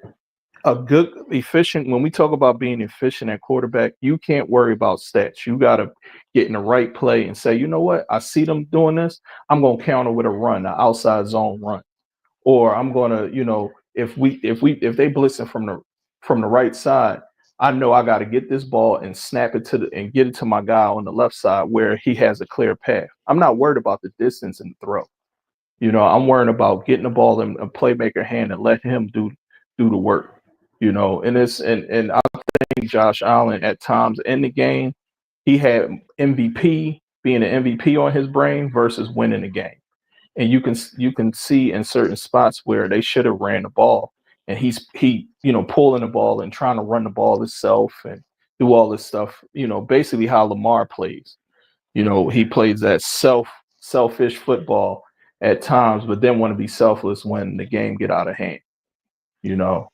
a good efficient when we talk about being efficient at quarterback, you can't worry about stats. You got to get in the right play and say, you know what, I see them doing this. I'm gonna counter with a run, an outside zone run, or I'm gonna, if they blitzing from the right side, I know I got to get this ball and snap it and get it to my guy on the left side where he has a clear path. I'm not worried about the distance and the throw. I'm worrying about getting the ball in a playmaker hand and let him do the work. And I think Josh Allen at times in the game, he had MVP being an MVP on his brain versus winning the game. And you can see in certain spots where they should have ran the ball, and he pulling the ball and trying to run the ball himself and do all this stuff. Basically how Lamar plays. He plays that selfish football at times, but then want to be selfless when the game get out of hand. You know,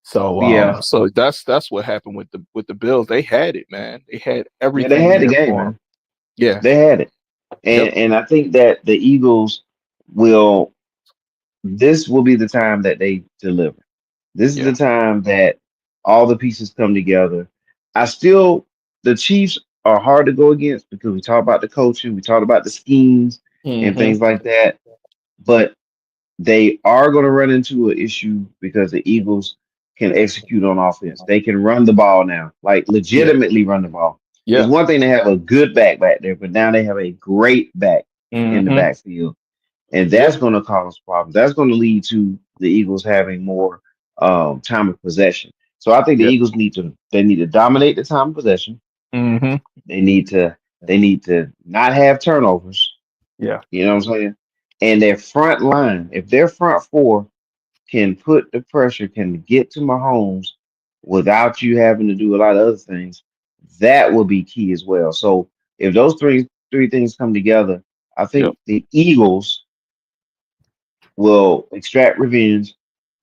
so Yeah. so that's what happened with the Bills. They had it, man. They had Yeah. They everything had the there game, for them. man. Yeah. They had it, and Yep. and I think that the Eagles will. This will be the time that they deliver. This is the Yeah. time that all the pieces come together. I still, the Chiefs are hard to go against because we talk about the coaching, we talk about the schemes and Hmm. things like that. But they are going to run into an issue because the Eagles can execute on offense. They can run the ball now, like Yeah. legitimately run the ball. It's Yeah. one thing to have a good back there, but now they have a great back in the Hmm. backfield, and Yep. that's going to cause problems. That's going to lead to the Eagles having more time of possession. So I think the Yep. Eagles need to dominate the time of possession. Hmm. They need to not have turnovers. Yeah. You know what I'm saying? And their front line, if their front four can put the pressure, can get to Mahomes without you having to do a lot of other things, that will be key as well. So if those three things come together, I Yep. think the Eagles will extract revenge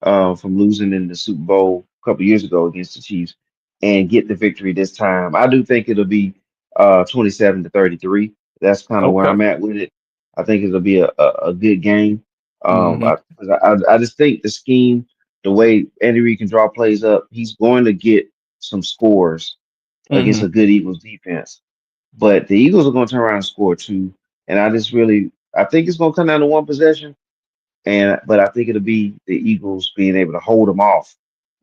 from losing in the Super Bowl a couple years ago against the Chiefs and get the victory this time. I do think it'll be 27-33. That's kind of where Okay. I'm at with it. I think it'll be a good game. Mm-hmm. 'Cause I just think the scheme, the way Andy Reid can draw plays up, he's going to get some scores against Mm-hmm. a good Eagles defense. But the Eagles are going to turn around and score too. And I think it's going to come down to one possession. But I think it'll be the Eagles being able to hold them off.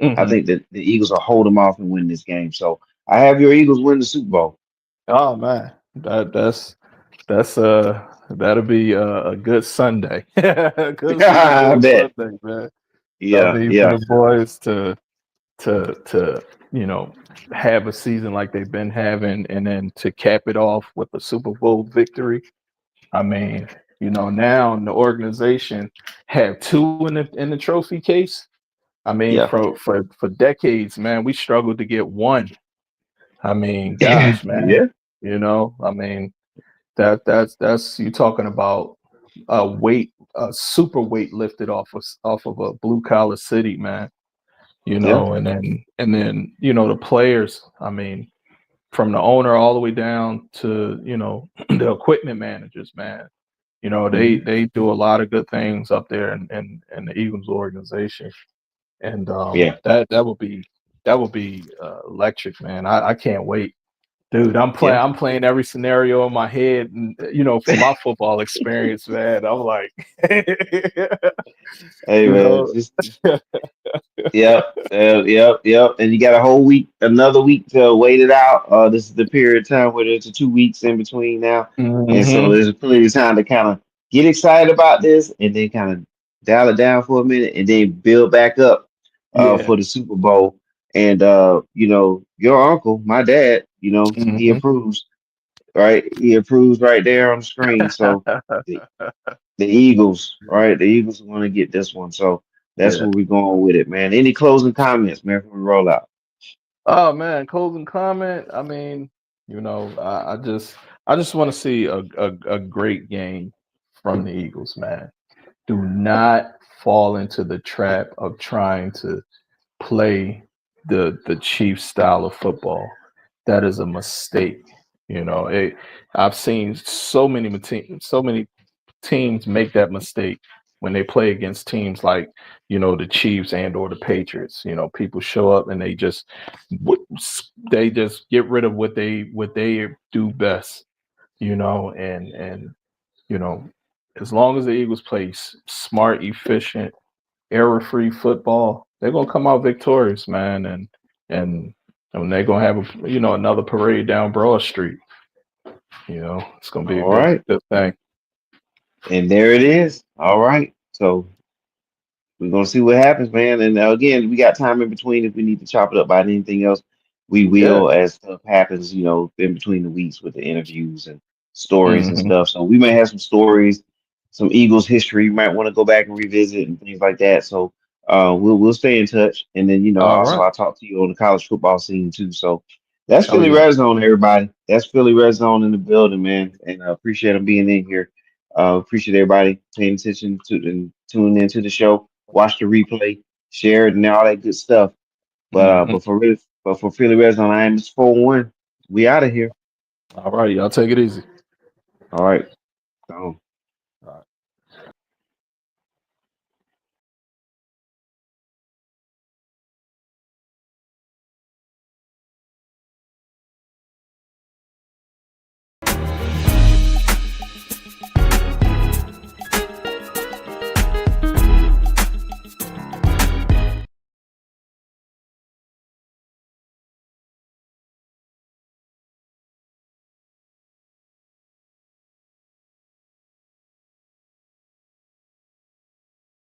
I Mm-hmm. think that the Eagles will hold them off and win this game. So I have your Eagles win the Super Bowl. Oh man, that's that'll be a good Sunday, a good Super I Bowl bet. Sunday, man. I Yeah, mean, for yeah, the boys to you know have a season like they've been having, and then to cap it off with a Super Bowl victory. I mean, now the organization have two in the trophy case. I mean, yeah, for decades, man, we struggled to get one. I mean, yeah, gosh, man, I mean that's you talking about a super weight lifted off of a blue collar city, man. yeah. And then the players. I mean, from the owner all the way down to the equipment managers, man. They Hmm. they do a lot of good things up there in the Eagles organization, and Yeah, that will be electric, man. I can't wait. Dude, I'm playing. yeah. I'm playing every scenario in my head, and from my football experience, man, I'm like, Hey you man, know, just yep, yep. And you got a whole week, another week to wait it out. This is the period of time where there's 2 weeks in between now, and so hmm there's plenty of time to kind of get excited about this, and then kind of dial it down for a minute, and then build back up yeah, for the Super Bowl. And your uncle, my dad, he hmm approves, right? He approves right there on the screen. So the Eagles, right? The Eagles want to get this one. So that's yeah. where we're going with it, man. Any closing comments, man, before we roll out? Oh man, closing comment. I mean, I just want to see a great game from the Eagles, man. Do not fall into the trap of trying to play the Chiefs style of football. That is a mistake. I've seen so many teams make that mistake when they play against teams like the Chiefs and or the Patriots. People show up and they just get rid of what they do best. And you know as long as the Eagles play smart, efficient, error-free football, they're gonna come out victorious, man. And they're gonna have another parade down Broad Street. It's gonna be a All good right. good thing. And there it is. All right. So we're gonna see what happens, man. And again, we got time in between if we need to chop it up by anything else. We Yeah. will as stuff happens, in between the weeks with the interviews and stories and hmm stuff. So we may have some stories, some Eagles history you might want to go back and revisit and things like that. So we'll stay in touch. And then, All also right. I'll talk to you on the college football scene too. So that's Oh Philly yeah. Red Zone, everybody. That's Philly Red Zone in the building, man. And I appreciate them being in here. Appreciate everybody paying attention to and tuning into the show. Watch the replay, share it, and all that good stuff. hmm But for Philly Red Zone, I am Mr. 4-1. We out of here. All right, y'all take it easy. All right. So